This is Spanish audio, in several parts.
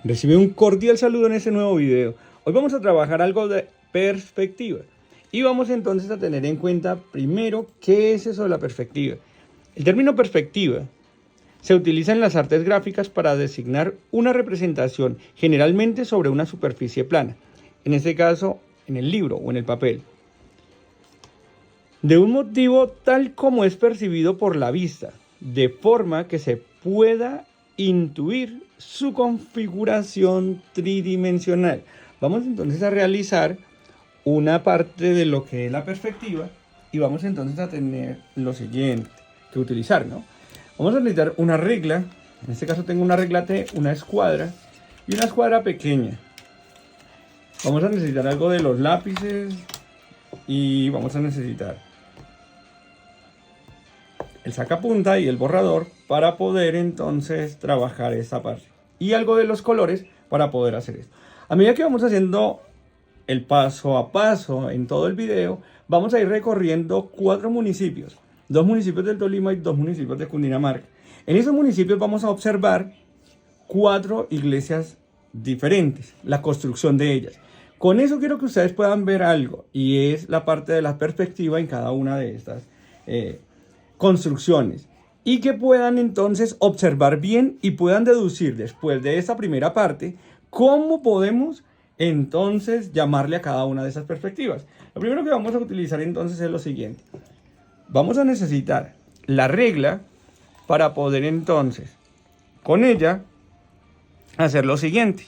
Recibe un cordial saludo en este nuevo video. Hoy vamos a trabajar algo de perspectiva. Y vamos entonces a tener en cuenta primero qué es eso de la perspectiva. El término perspectiva se utiliza en las artes gráficas para designar una representación generalmente sobre una superficie plana. En este caso, en el libro o en el papel. De un motivo tal como es percibido por la vista, de forma que se pueda intuir su configuración tridimensional. Vamos entonces a realizar una parte de lo que es la perspectiva y vamos entonces a tener lo siguiente que utilizar, ¿no? Vamos a necesitar una regla, en este caso tengo una regla T, una escuadra y una escuadra pequeña. Vamos a necesitar algo de los lápices y vamos a necesitar el sacapunta y el borrador para poder entonces trabajar esta parte. Y algo de los colores para poder hacer esto. A medida que vamos haciendo el paso a paso en todo el video, vamos a ir recorriendo 4 municipios. 2 municipios del Tolima y 2 municipios de Cundinamarca. En esos municipios vamos a observar 4 iglesias diferentes, la construcción de ellas. Con eso quiero que ustedes puedan ver algo y es la parte de la perspectiva en cada una de estas construcciones y que puedan entonces observar bien y puedan deducir después de esta primera parte cómo podemos entonces llamarle a cada una de esas perspectivas. Lo primero que vamos a utilizar entonces es lo siguiente. Vamos a necesitar la regla para poder entonces con ella hacer lo siguiente.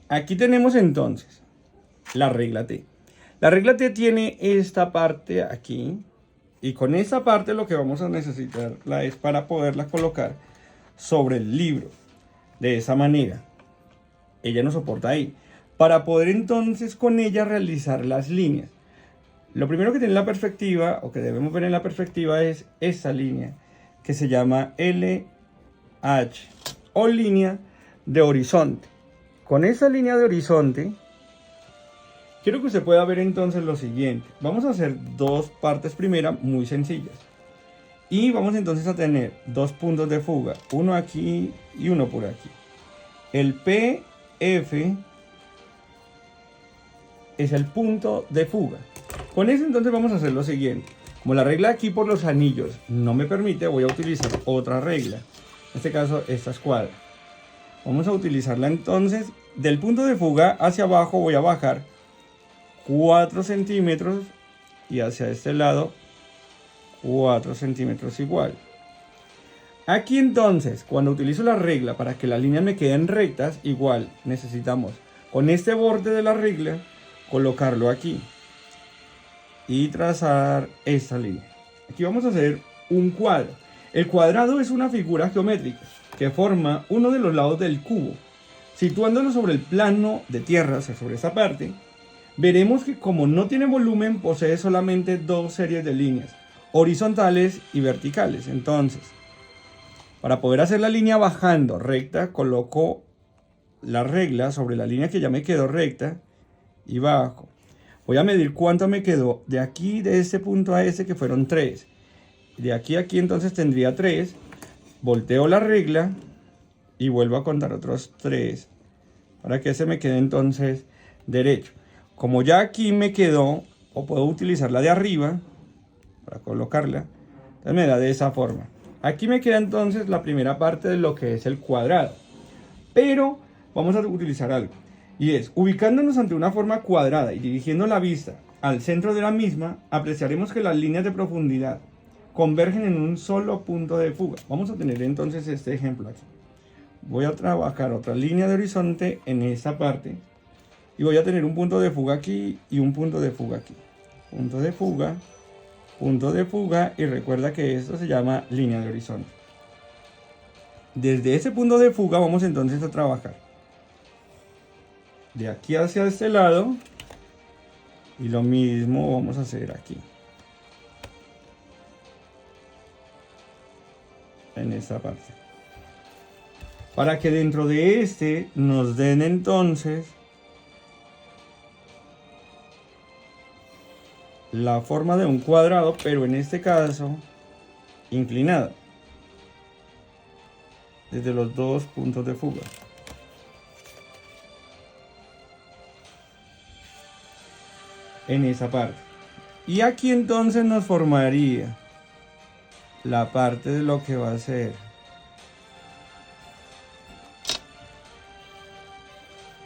Aquí tenemos entonces la regla T. La regla T tiene esta parte aquí. Y con esta parte lo que vamos a necesitarla es para poderla colocar sobre el libro. De esa manera. Ella nos soporta ahí. Para poder entonces con ella realizar las líneas. Lo primero que tiene la perspectiva, o que debemos ver en la perspectiva, es esta línea. Que se llama LH. O línea de horizonte. Con esa línea de horizonte, quiero que usted pueda ver entonces lo siguiente. Vamos a hacer 2 partes primera muy sencillas. Y vamos entonces a tener 2 puntos de fuga. Uno aquí y uno por aquí. El PF es el punto de fuga. Con eso entonces vamos a hacer lo siguiente. Como la regla aquí por los anillos no me permite, voy a utilizar otra regla. En este caso esta escuadra. Vamos a utilizarla entonces. Del punto de fuga hacia abajo voy a bajar 4 centímetros y hacia este lado 4 centímetros igual. Aquí entonces, cuando utilizo la regla para que las líneas me queden rectas, igual necesitamos con este borde de la regla colocarlo aquí y trazar esta línea. Aquí vamos a hacer un cuadro. El cuadrado es una figura geométrica que forma uno de los lados del cubo. Situándolo sobre el plano de tierra, o sea, sobre esa parte, veremos que como no tiene volumen, posee solamente 2 series de líneas, horizontales y verticales. Entonces, para poder hacer la línea bajando recta, coloco la regla sobre la línea que ya me quedó recta y bajo. Voy a medir cuánto me quedó de aquí, de este punto a este, que fueron 3. De aquí a aquí entonces tendría 3. Volteo la regla y vuelvo a contar otros 3 para que se me quede entonces derecho. Como ya aquí me quedó, o puedo utilizar la de arriba para colocarla, entonces me da de esa forma. Aquí me queda entonces la primera parte de lo que es el cuadrado. Pero vamos a utilizar algo. Y es, ubicándonos ante una forma cuadrada y dirigiendo la vista al centro de la misma, apreciaremos que las líneas de profundidad convergen en un solo punto de fuga. Vamos a tener entonces este ejemplo aquí. Voy a trabajar otra línea de horizonte en esta parte. Y voy a tener un punto de fuga aquí y un punto de fuga aquí. Punto de fuga y recuerda que esto se llama línea de horizonte. Desde ese punto de fuga vamos entonces a trabajar. De aquí hacia este lado. Y lo mismo vamos a hacer aquí. En esta parte. Para que dentro de este nos den entonces la forma de un cuadrado, pero en este caso inclinado. desde los dos puntos de fuga. En esa parte. Y aquí entonces nos formaría la parte de lo que va a ser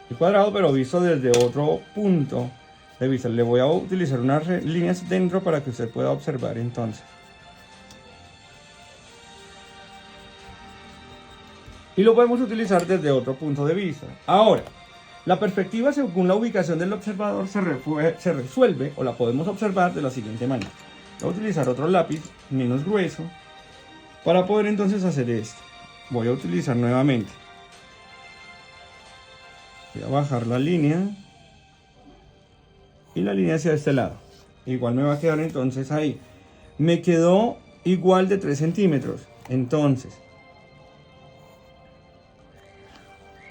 el cuadrado, pero visto desde otro punto de vista. Le voy a utilizar unas líneas dentro para que usted pueda observar entonces. Y lo podemos utilizar desde otro punto de vista. Ahora, la perspectiva según la ubicación del observador se resuelve o la podemos observar de la siguiente manera. Voy a utilizar otro lápiz menos grueso para poder entonces hacer esto. Voy a utilizar nuevamente. Voy a bajar la línea y la línea hacia este lado. Igual me va a quedar entonces ahí. Me quedó igual de 3 centímetros. Entonces,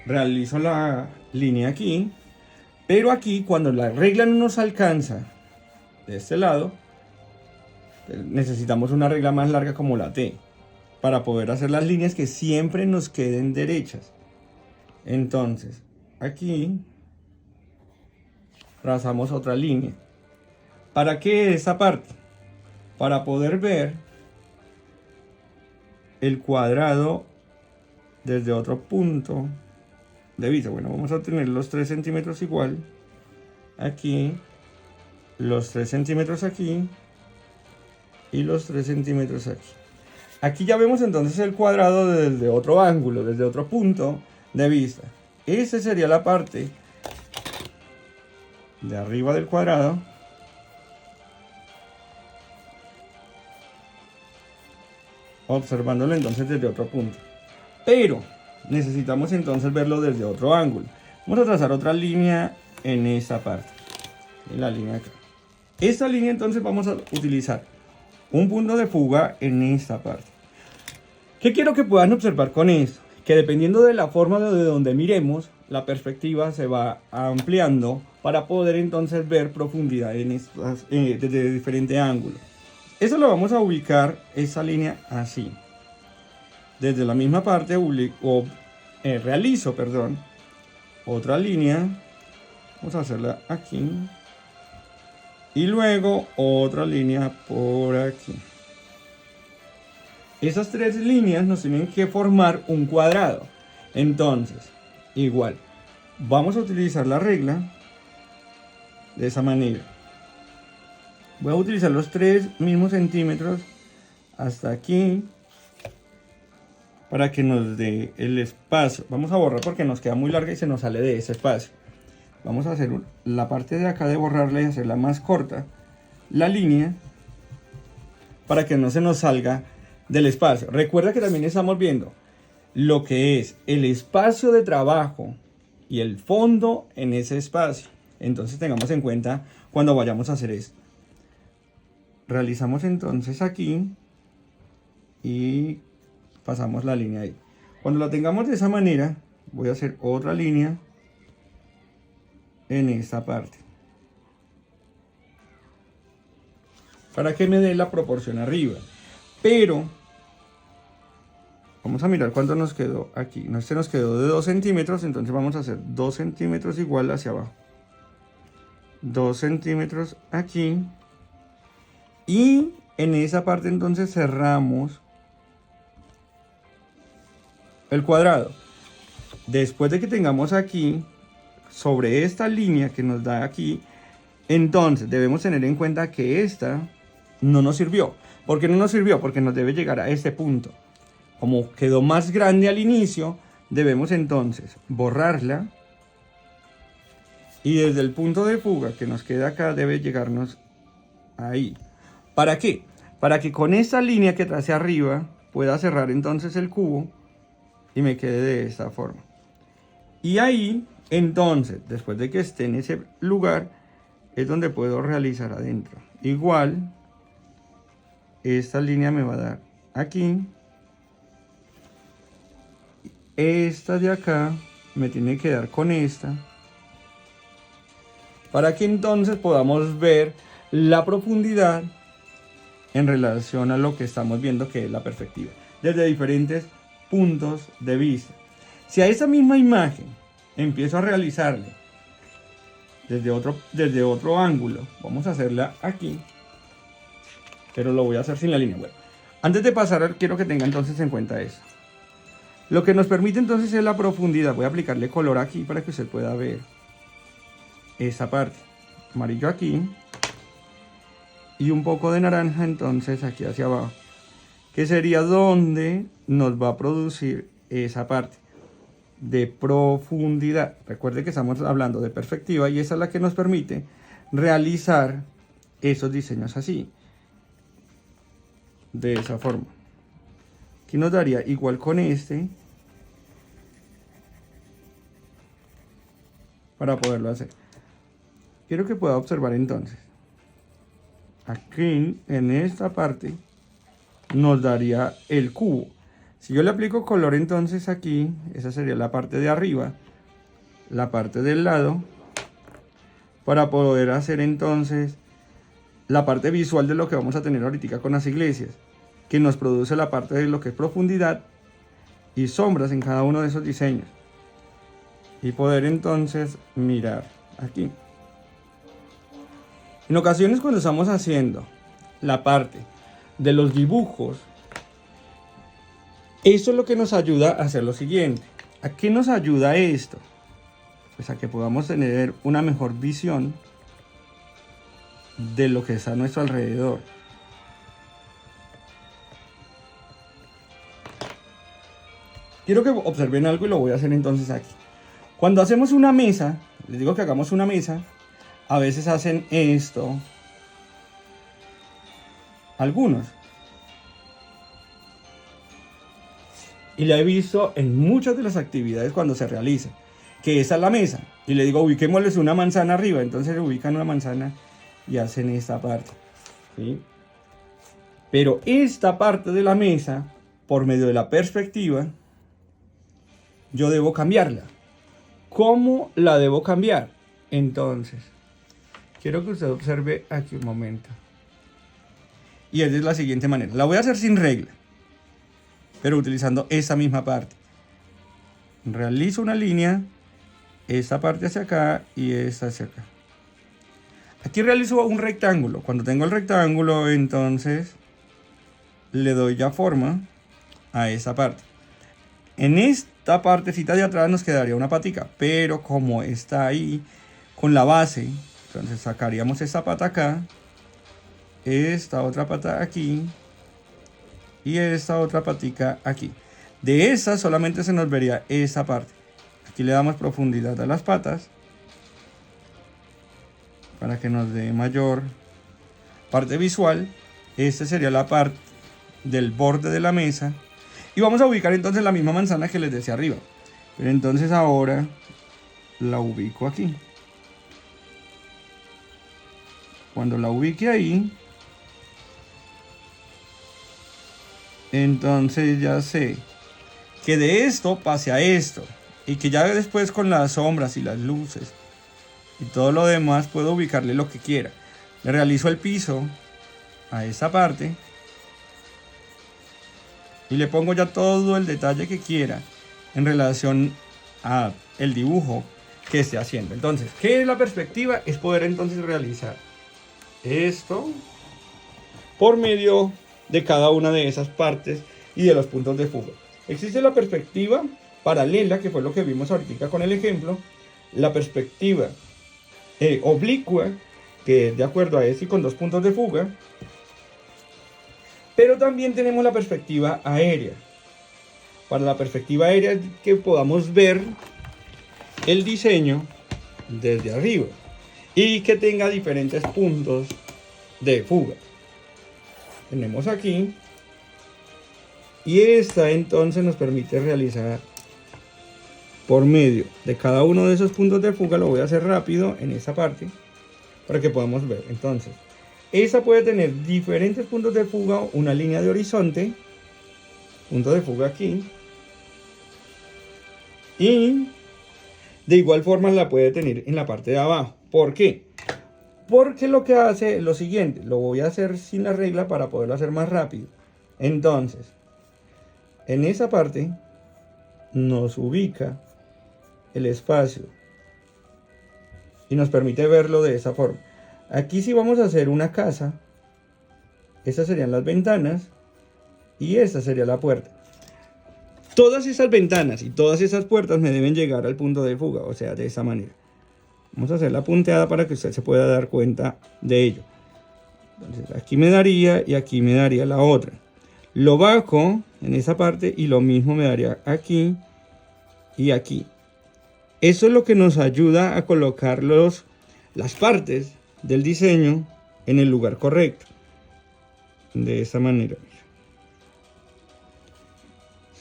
realizo la línea aquí, pero aquí cuando la regla no nos alcanza de este lado, necesitamos una regla más larga como la T para poder hacer las líneas que siempre nos queden derechas. Entonces, aquí trazamos otra línea. ¿Para qué esa parte? Para poder ver el cuadrado desde otro punto de vista. Bueno, vamos a tener los 3 centímetros igual aquí, los 3 centímetros aquí y los 3 centímetros aquí. Aquí ya vemos entonces el cuadrado desde otro ángulo, desde otro punto de vista. Esa sería la parte de arriba del cuadrado, observándolo entonces desde otro punto. Pero necesitamos entonces verlo desde otro ángulo. Vamos a trazar otra línea en esta parte. Y la línea acá. Esta línea entonces vamos a utilizar un punto de fuga en esta parte. ¿Qué quiero que puedan observar con esto? Que dependiendo de la forma de donde miremos, la perspectiva se va ampliando para poder entonces ver profundidad en estas, desde diferentes ángulos. Eso lo vamos a ubicar, esa línea así. Desde la misma parte realizo otra línea. Vamos a hacerla aquí. Y luego otra línea por aquí. Esas 3 líneas nos tienen que formar un cuadrado. Entonces, igual, vamos a utilizar la regla de esa manera. Voy a utilizar los 3 mismos centímetros hasta aquí para que nos dé el espacio. Vamos a borrar porque nos queda muy larga y se nos sale de ese espacio. Vamos a hacer la parte de acá de borrarla y hacerla más corta, la línea, para que no se nos salga del espacio. Recuerda que también estamos viendo lo que es el espacio de trabajo y el fondo en ese espacio. Entonces tengamos en cuenta cuando vayamos a hacer esto. Realizamos entonces aquí y pasamos la línea ahí. Cuando la tengamos de esa manera, voy a hacer otra línea en esta parte para que me dé la proporción arriba. Pero vamos a mirar cuánto nos quedó aquí. Este nos quedó de 2 centímetros, entonces vamos a hacer 2 centímetros igual hacia abajo. 2 centímetros aquí. Y en esa parte entonces cerramos el cuadrado. Después de que tengamos aquí, sobre esta línea que nos da aquí, entonces debemos tener en cuenta que esta no nos sirvió. ¿Por qué no nos sirvió? Porque nos debe llegar a este punto. Como quedó más grande al inicio, debemos entonces borrarla. Y desde el punto de fuga que nos queda acá debe llegarnos ahí. ¿Para qué? Para que con esta línea que tracé arriba pueda cerrar entonces el cubo y me quede de esta forma. Y ahí, entonces, después de que esté en ese lugar, es donde puedo realizar adentro. Igual, esta línea me va a dar aquí. Esta de acá me tiene que dar con esta. Para que entonces podamos ver la profundidad en relación a lo que estamos viendo, que es la perspectiva, desde diferentes puntos de vista. Si a esa misma imagen empiezo a realizarle desde otro ángulo, vamos a hacerla aquí, pero lo voy a hacer sin la línea. Bueno, antes de pasar, quiero que tenga entonces en cuenta eso. Lo que nos permite entonces es la profundidad. Voy a aplicarle color aquí para que usted pueda ver esa parte. Amarillo aquí y un poco de naranja entonces aquí hacia abajo, que sería donde nos va a producir esa parte de profundidad. Recuerde que estamos hablando de perspectiva y esa es la que nos permite realizar esos diseños así, de esa forma. Aquí nos daría igual con este para poderlo hacer. Quiero que pueda observar entonces, aquí en esta parte nos daría el cubo. Si yo le aplico color entonces aquí, esa sería la parte de arriba, la parte del lado, para poder hacer entonces la parte visual de lo que vamos a tener ahorita con las iglesias, que nos produce la parte de lo que es profundidad y sombras en cada uno de esos diseños. Y poder entonces mirar aquí. En ocasiones cuando estamos haciendo la parte de los dibujos, eso es lo que nos ayuda a hacer lo siguiente. ¿A qué nos ayuda esto? Pues a que podamos tener una mejor visión de lo que está a nuestro alrededor. Quiero que observen algo y lo voy a hacer entonces aquí. Cuando hacemos una mesa, les digo que hagamos una mesa, a veces hacen esto algunos. Y la he visto en muchas de las actividades cuando se realiza, que esa es la mesa. Y le digo, ubiquémosles una manzana arriba. Entonces ubican una manzana y hacen esta parte, ¿sí? Pero esta parte de la mesa, por medio de la perspectiva, yo debo cambiarla. ¿Cómo la debo cambiar? Entonces, quiero que usted observe aquí un momento. Y es de la siguiente manera. La voy a hacer sin regla, pero utilizando esta misma parte. Realizo una línea, esta parte hacia acá y esta hacia acá. Aquí realizo un rectángulo. Cuando tengo el rectángulo, entonces le doy ya forma a esa parte. En esta partecita de atrás nos quedaría una patica, pero como está ahí con la base, entonces sacaríamos esta pata acá, esta otra pata aquí y esta otra patica aquí. De esa solamente se nos vería esa parte. Aquí le damos profundidad a las patas para que nos dé mayor parte visual. Esta sería la parte del borde de la mesa. Y vamos a ubicar entonces la misma manzana que les decía arriba. Pero entonces ahora la ubico aquí. Cuando la ubique ahí, entonces ya sé que de esto pase a esto. Y que ya después con las sombras y las luces y todo lo demás puedo ubicarle lo que quiera. Le realizo el piso a esa parte. Y le pongo ya todo el detalle que quiera en relación a el dibujo que esté haciendo. Entonces, ¿qué es la perspectiva? Es poder entonces realizar esto por medio de cada una de esas partes y de los puntos de fuga. Existe la perspectiva paralela, que fue lo que vimos ahorita con el ejemplo. La perspectiva oblicua, que es de acuerdo a este y con dos puntos de fuga. Pero también tenemos la perspectiva aérea. Para la perspectiva aérea es que podamos ver el diseño desde arriba y que tenga diferentes puntos de fuga. Tenemos aquí, y esta entonces nos permite realizar por medio de cada uno de esos puntos de fuga. Lo voy a hacer rápido en esta parte para que podamos ver. Entonces, esta puede tener diferentes puntos de fuga, una línea de horizonte, punto de fuga aquí, y de igual forma la puede tener en la parte de abajo. ¿Por qué? Porque lo que hace es lo siguiente. Lo voy a hacer sin la regla para poderlo hacer más rápido. Entonces, en esa parte nos ubica el espacio y nos permite verlo de esa forma. Aquí si vamos a hacer una casa, estas serían las ventanas y esta sería la puerta. Todas esas ventanas y todas esas puertas me deben llegar al punto de fuga, o sea, de esa manera. Vamos a hacer la punteada para que usted se pueda dar cuenta de ello. Entonces aquí me daría y aquí me daría la otra. Lo bajo en esa parte y lo mismo me daría aquí y aquí. Eso es lo que nos ayuda a colocar las partes del diseño en el lugar correcto. De esta manera.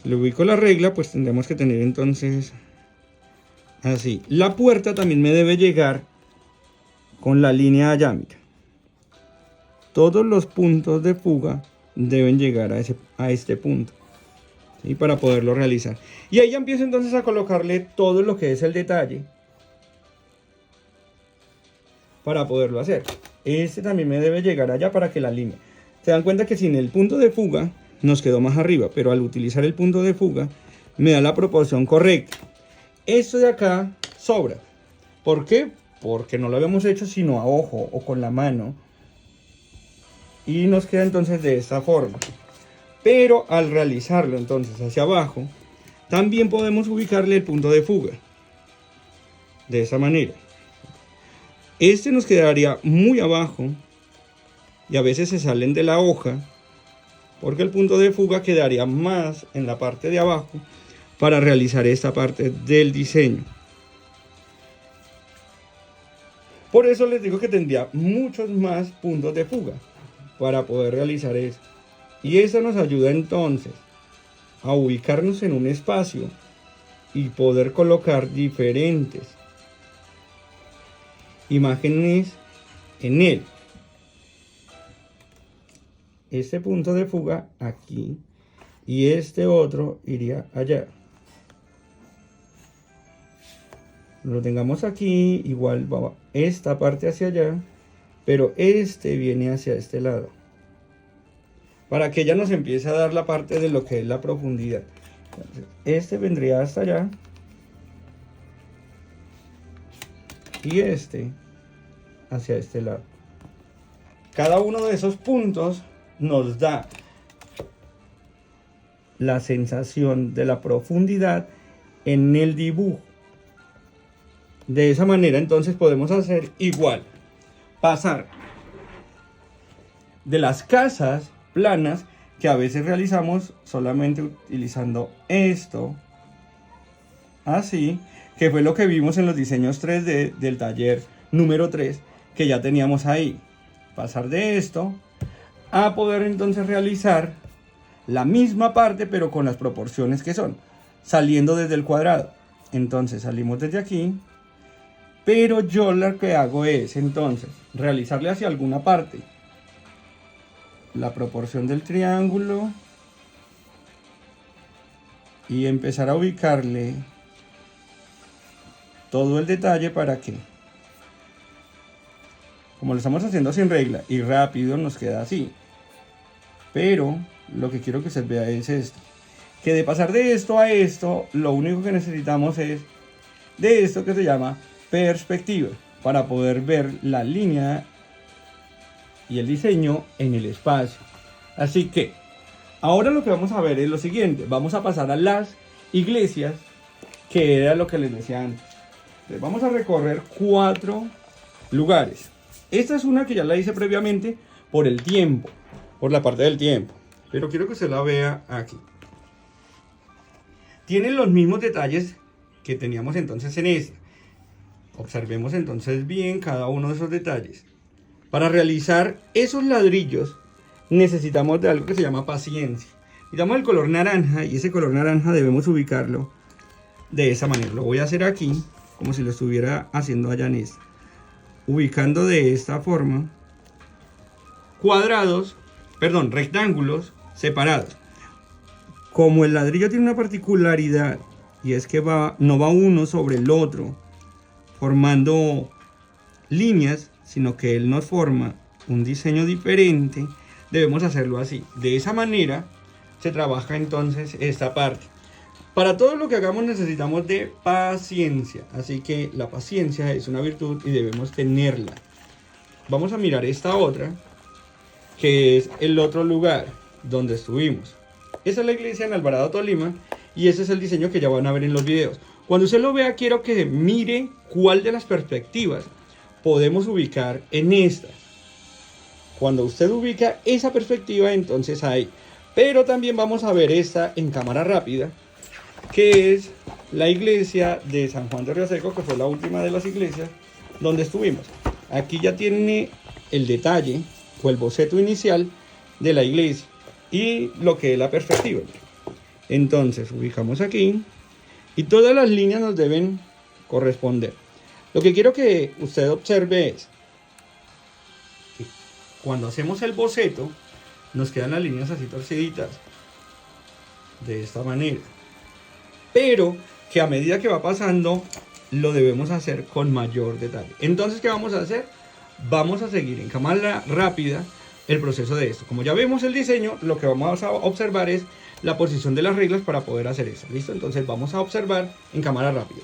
Si le ubico la regla, pues tendremos que tener entonces así. La puerta también me debe llegar con la línea diamétrica. Todos los puntos de fuga deben llegar a este punto, ¿sí? Para poderlo realizar. Y ahí ya empiezo entonces a colocarle todo lo que es el detalle para poderlo hacer. Este también me debe llegar allá para que la línea. Se dan cuenta que sin el punto de fuga nos quedó más arriba, pero al utilizar el punto de fuga me da la proporción correcta. Esto de acá sobra. ¿Por qué? Porque no lo habíamos hecho sino a ojo o con la mano. Y nos queda entonces de esta forma. Pero al realizarlo entonces hacia abajo, también podemos ubicarle el punto de fuga. De esa manera. Este nos quedaría muy abajo. Y a veces se salen de la hoja. Porque el punto de fuga quedaría más en la parte de abajo. Para realizar esta parte del diseño. Por eso les digo que tendría muchos más puntos de fuga. Para poder realizar eso. Y eso nos ayuda entonces a ubicarnos en un espacio y poder colocar diferentes imágenes en él. Este punto de fuga aquí y este otro iría allá. Lo tengamos aquí, igual va esta parte hacia allá, pero este viene hacia este lado. Para que ya nos empiece a dar la parte de lo que es la profundidad. Entonces, este vendría hasta allá. Y este hacia este lado. Cada uno de esos puntos nos da la sensación de la profundidad en el dibujo. De esa manera entonces podemos hacer igual. Pasar de las casas planas que a veces realizamos solamente utilizando esto así, que fue lo que vimos en los diseños 3D del taller número 3 que ya teníamos ahí. Pasar de esto a poder entonces realizar la misma parte pero con las proporciones que son, saliendo desde el cuadrado. Entonces salimos desde aquí, pero yo lo que hago es entonces realizarle hacia alguna parte la proporción del triángulo y empezar a ubicarle todo el detalle para que, como lo estamos haciendo sin regla y rápido, nos queda así. Pero lo que quiero que se vea es esto, que de pasar de esto a esto, lo único que necesitamos es de esto que se llama perspectiva, para poder ver la línea y el diseño en el espacio. Así que ahora lo que vamos a ver es lo siguiente. Vamos a pasar a las iglesias, que era lo que les decía antes. Entonces, vamos a recorrer 4 lugares. Esta es una que ya la hice previamente por el tiempo, por la parte del tiempo, pero quiero que se la vea aquí. Tienen los mismos detalles que teníamos entonces en esta. Observemos entonces bien cada uno de esos detalles. Para realizar esos ladrillos necesitamos de algo que se llama paciencia. Necesitamos el color naranja, y ese color naranja debemos ubicarlo de esa manera. Lo voy a hacer aquí como si lo estuviera haciendo allá en esta. Ubicando de esta forma rectángulos separados. Como el ladrillo tiene una particularidad, y es que no va uno sobre el otro formando líneas, sino que él nos forma un diseño diferente, debemos hacerlo así. De esa manera se trabaja entonces esta parte. Para todo lo que hagamos necesitamos de paciencia, así que la paciencia es una virtud y debemos tenerla. Vamos a mirar esta otra, que es el otro lugar donde estuvimos. Esa es la iglesia en Alvarado, Tolima, y ese es el diseño que ya van a ver en los videos. Cuando usted lo vea, quiero que mire cuál de las perspectivas podemos ubicar en esta. Cuando usted ubica esa perspectiva, entonces ahí. Pero también vamos a ver esta en cámara rápida, que es la iglesia de San Juan de Rioseco, que fue la última de las iglesias donde estuvimos. Aquí ya tiene el detalle o el boceto inicial de la iglesia y lo que es la perspectiva. Entonces ubicamos aquí y todas las líneas nos deben corresponder. Lo que quiero que usted observe es que cuando hacemos el boceto nos quedan las líneas así torciditas de esta manera, pero que a medida que va pasando lo debemos hacer con mayor detalle. Entonces, ¿qué vamos a hacer? Vamos a seguir en cámara rápida el proceso de esto. Como ya vemos el diseño, lo que vamos a observar es la posición de las reglas para poder hacer eso. ¿Listo? Entonces vamos a observar en cámara rápida.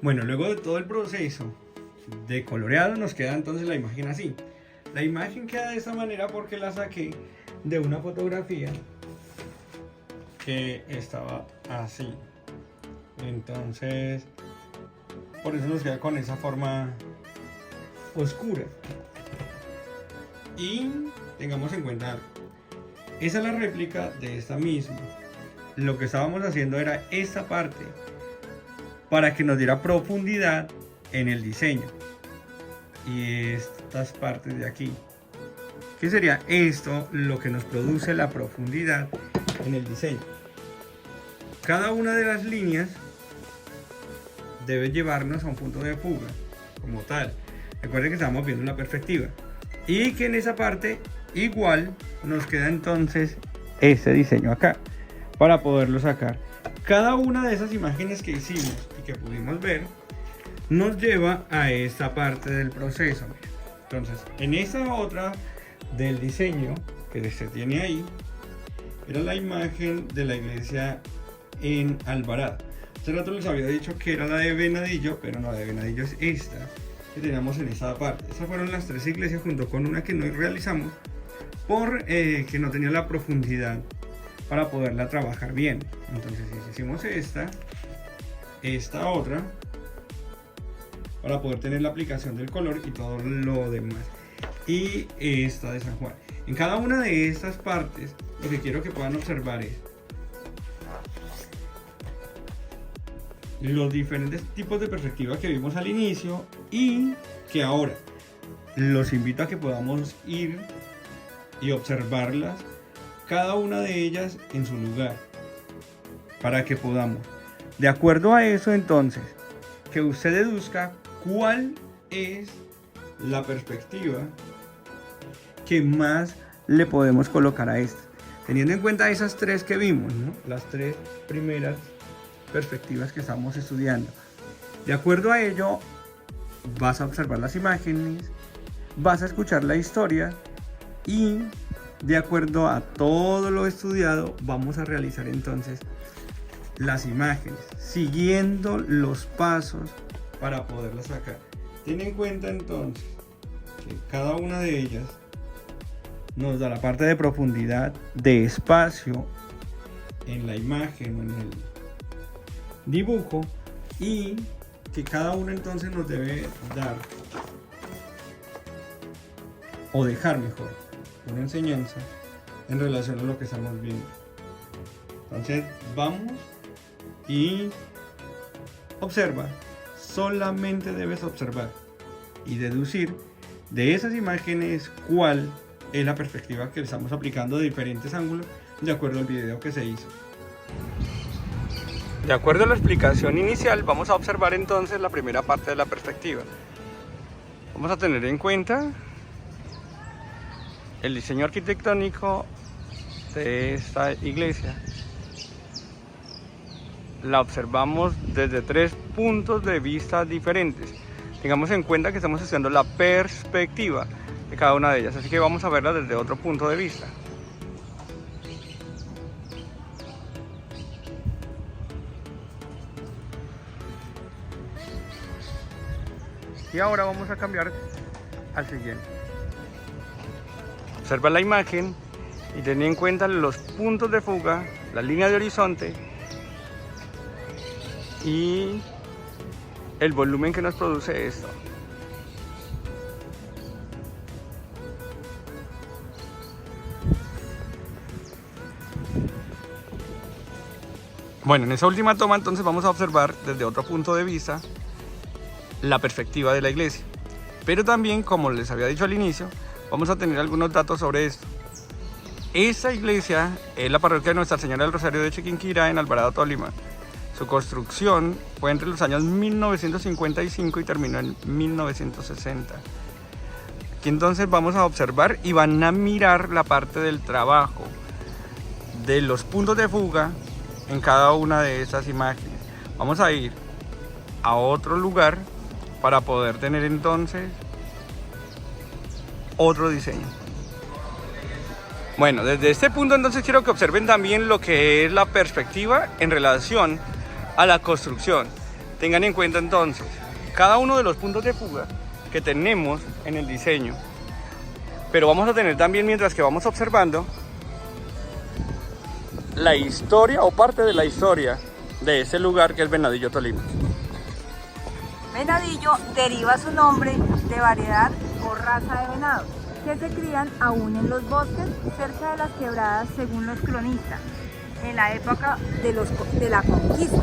Bueno, luego de todo el proceso de coloreado nos queda entonces la imagen así. La imagen queda de esta manera porque la saqué de una fotografía que estaba así. Entonces, por eso nos queda con esa forma oscura. Y tengamos en cuenta algo. Esa es la réplica de esta misma. Lo que estábamos haciendo era esta parte para que nos diera profundidad en el diseño. Y estas partes de aquí, ¿qué sería esto? Lo que nos produce la profundidad en el diseño. Cada una de las líneas debe llevarnos a un punto de fuga como tal. Recuerden que estamos viendo la perspectiva y que en esa parte igual nos queda entonces este diseño acá para poderlo sacar. Cada una de esas imágenes que hicimos y que pudimos ver nos lleva a esta parte del proceso. Entonces, en esta otra del diseño que se tiene ahí, era la imagen de la iglesia en Alvarado. Hace rato les había dicho que era la de Venadillo, pero no, la de Venadillo es esta que teníamos en esta parte. Esas fueron las tres iglesias junto con una que no realizamos por que no tenía la profundidad para poderla trabajar bien. Entonces hicimos esta otra para poder tener la aplicación del color y todo lo demás, y esta de San Juan. En cada una de estas partes lo que quiero que puedan observar es los diferentes tipos de perspectiva que vimos al inicio y que ahora los invito a que podamos ir y observarlas, cada una de ellas en su lugar, para que podamos, de acuerdo a eso, entonces, que usted deduzca cuál es la perspectiva que más le podemos colocar a esta, teniendo en cuenta esas tres que vimos, ¿no? Las tres primeras perspectivas que estamos estudiando. De acuerdo a ello, vas a observar las imágenes, vas a escuchar la historia y de acuerdo a todo lo estudiado vamos a realizar entonces las imágenes siguiendo los pasos para poderlas sacar. Ten en cuenta entonces que cada una de ellas nos da la parte de profundidad, de espacio en la imagen o en el dibujo, y que cada una entonces nos debe dar o dejar mejor una enseñanza en relación a lo que estamos viendo. Entonces vamos y observa, solamente debes observar y deducir de esas imágenes cuál es la perspectiva que estamos aplicando de diferentes ángulos de acuerdo al video que se hizo. De acuerdo a la explicación inicial, vamos a observar entonces la primera parte de la perspectiva. Vamos a tener en cuenta el diseño arquitectónico de esta iglesia. La observamos desde 3 puntos de vista diferentes. Tengamos en cuenta que estamos estudiando la perspectiva de cada una de ellas, así que vamos a verla desde otro punto de vista. Y ahora vamos a cambiar al siguiente. Observa la imagen y ten en cuenta los puntos de fuga, la línea de horizonte y el volumen que nos produce esto. Bueno, en esa última toma entonces vamos a observar desde otro punto de vista la perspectiva de la iglesia, pero también, como les había dicho al inicio, vamos a tener algunos datos sobre esto. Esta iglesia es la parroquia de Nuestra Señora del Rosario de Chiquinquirá, en Alvarado, Tolima. Su construcción fue entre los años 1955 y terminó en 1960. Aquí entonces vamos a observar y van a mirar la parte del trabajo de los puntos de fuga en cada una de estas imágenes. Vamos a ir a otro lugar para poder tener entonces otro diseño. Bueno, desde este punto entonces quiero que observen también lo que es la perspectiva en relación a la construcción. Tengan en cuenta entonces cada uno de los puntos de fuga que tenemos en el diseño, pero vamos a tener también, mientras que vamos observando, la historia o parte de la historia de ese lugar que es Venadillo, Tolima. Venadillo deriva su nombre de variedad o raza de venados que se crían aún en los bosques cerca de las quebradas, según los cronistas. En la época de la conquista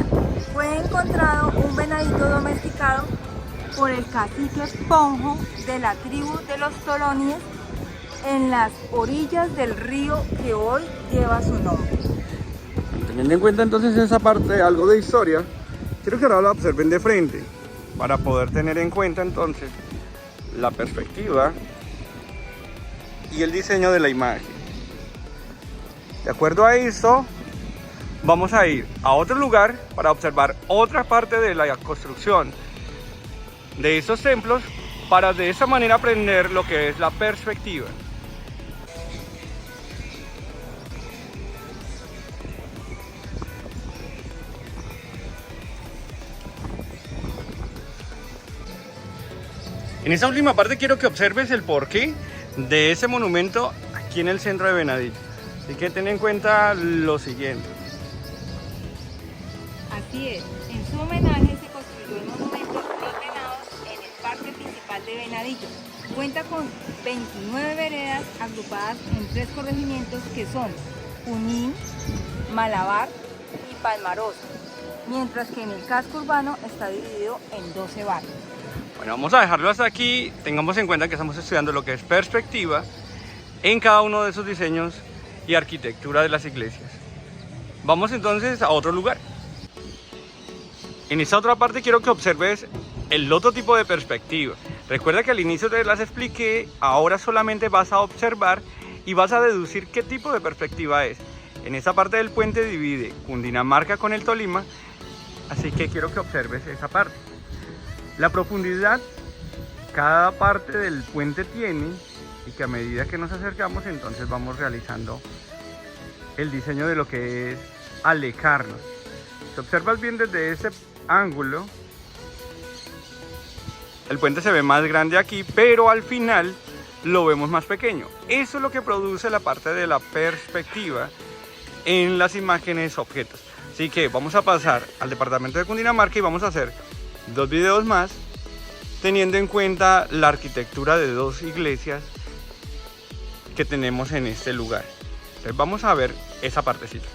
fue encontrado un venadito domesticado por el cacique Ponjo de la tribu de los Tolónies en las orillas del río que hoy lleva su nombre. Teniendo en cuenta entonces esa parte, algo de historia, quiero que ahora la observen de frente para poder tener en cuenta entonces la perspectiva y el diseño de la imagen. De acuerdo a esto, vamos a ir a otro lugar para observar otra parte de la construcción de estos templos, para de esa manera aprender lo que es la perspectiva. En esa última parte quiero que observes el porqué de ese monumento aquí en el centro de Venadillo. Así que ten en cuenta lo siguiente. Así es, en su homenaje se construyó el monumento Los Venados en el parque principal de Venadillo. Cuenta con 29 veredas agrupadas en 3 corregimientos que son Junín, Malabar y Palmarosa, mientras que en el casco urbano está dividido en 12 barrios. Bueno, vamos a dejarlo hasta aquí. Tengamos en cuenta que estamos estudiando lo que es perspectiva en cada uno de esos diseños y arquitectura de las iglesias. Vamos entonces a otro lugar. En esta otra parte quiero que observes el otro tipo de perspectiva. Recuerda que al inicio te las expliqué, ahora solamente vas a observar y vas a deducir qué tipo de perspectiva es. En esta parte del puente divide Cundinamarca con el Tolima, así que quiero que observes esa parte. La profundidad cada parte del puente tiene, y que a medida que nos acercamos entonces vamos realizando el diseño de lo que es alejarnos. Si observas bien desde ese ángulo, el puente se ve más grande aquí, pero al final lo vemos más pequeño. Eso es lo que produce la parte de la perspectiva en las imágenes objetos. Así que vamos a pasar al departamento de Cundinamarca y vamos a hacer 2 videos más teniendo en cuenta la arquitectura de 2 iglesias que tenemos en este lugar. Entonces vamos a ver esa partecita.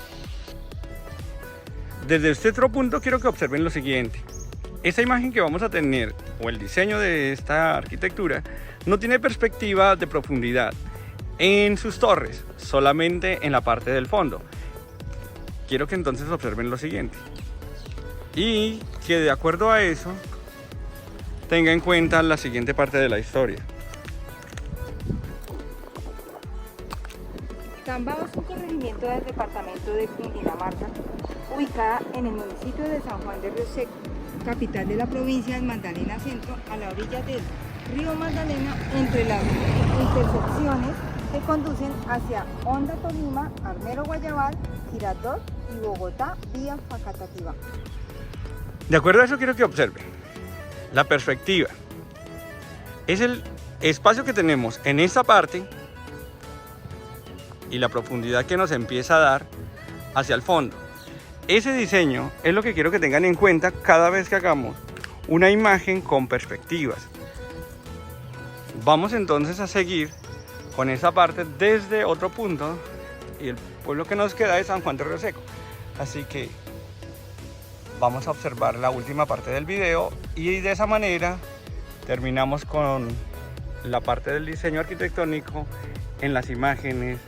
Desde este otro punto quiero que observen lo siguiente. Esta imagen que vamos a tener, o el diseño de esta arquitectura, no tiene perspectiva de profundidad en sus torres, solamente en la parte del fondo. Quiero que entonces observen lo siguiente. Y que de acuerdo a eso, tenga en cuenta la siguiente parte de la historia. Cambao es un corregimiento del departamento de Cundinamarca, ubicada en el municipio de San Juan de Río Seco, capital de la provincia del Magdalena Centro, a la orilla del río Magdalena, entre las intersecciones que conducen hacia Honda Tolima, Armero Guayabal, Girardot y Bogotá vía Facatativá. De acuerdo a eso quiero que observen la perspectiva. Es el espacio que tenemos en esta parte y la profundidad que nos empieza a dar hacia el fondo. Ese diseño es lo que quiero que tengan en cuenta cada vez que hagamos una imagen con perspectivas. Vamos entonces a seguir con esa parte desde otro punto y el pueblo que nos queda es San Juan de Río Seco. Así que vamos a observar la última parte del video y de esa manera terminamos con la parte del diseño arquitectónico en las imágenes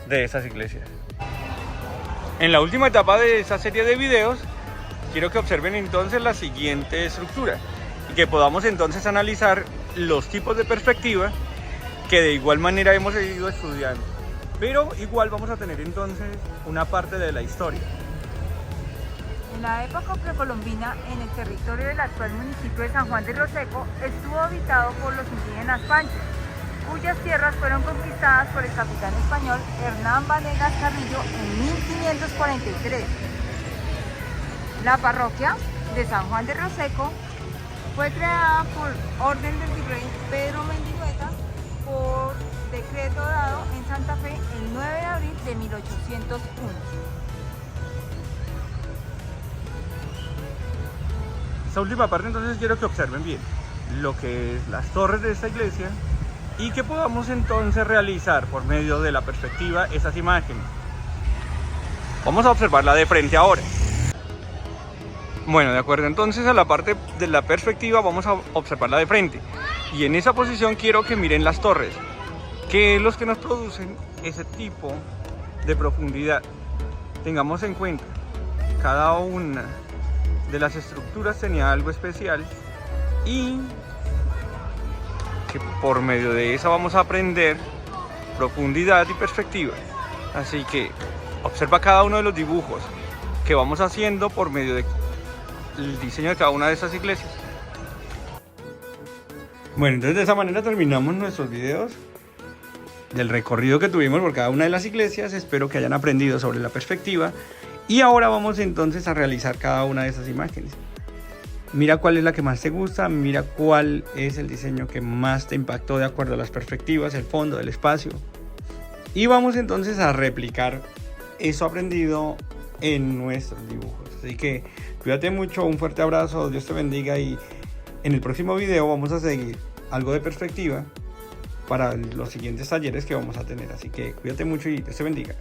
de esas iglesias. En la última etapa de esta serie de videos quiero que observen entonces la siguiente estructura y que podamos entonces analizar los tipos de perspectiva que de igual manera hemos ido estudiando, pero igual vamos a tener entonces una parte de la historia. En la época precolombina, en el territorio del actual municipio de San Juan de Río Seco, estuvo habitado por los indígenas panches, cuyas tierras fueron conquistadas por el capitán español Hernán Vanegas Carrillo en 1543. La parroquia de San Juan de Río Seco fue creada por orden del virrey Pedro Mendihueta por decreto dado en Santa Fe el 9 de abril de 1801. Esta última parte entonces quiero que observen bien lo que es las torres de esta iglesia y que podamos entonces realizar por medio de la perspectiva esas imágenes. Vamos a observarla de frente ahora. Bueno, de acuerdo entonces a la parte de la perspectiva vamos a observarla de frente y en esa posición quiero que miren las torres, que es los que nos producen ese tipo de profundidad. Tengamos en cuenta, cada una de las estructuras tenía algo especial y que por medio de esa vamos a aprender profundidad y perspectiva. Así que observa cada uno de los dibujos que vamos haciendo por medio del diseño de cada una de esas iglesias. Bueno, entonces de esa manera terminamos nuestros videos del recorrido que tuvimos por cada una de las iglesias. Espero que hayan aprendido sobre la perspectiva y ahora vamos entonces a realizar cada una de esas imágenes. Mira cuál es la que más te gusta, mira cuál es el diseño que más te impactó de acuerdo a las perspectivas, el fondo, el espacio. Y vamos entonces a replicar eso aprendido en nuestros dibujos. Así que cuídate mucho, un fuerte abrazo, Dios te bendiga y en el próximo video vamos a seguir algo de perspectiva para los siguientes talleres que vamos a tener. Así que cuídate mucho y Dios te bendiga.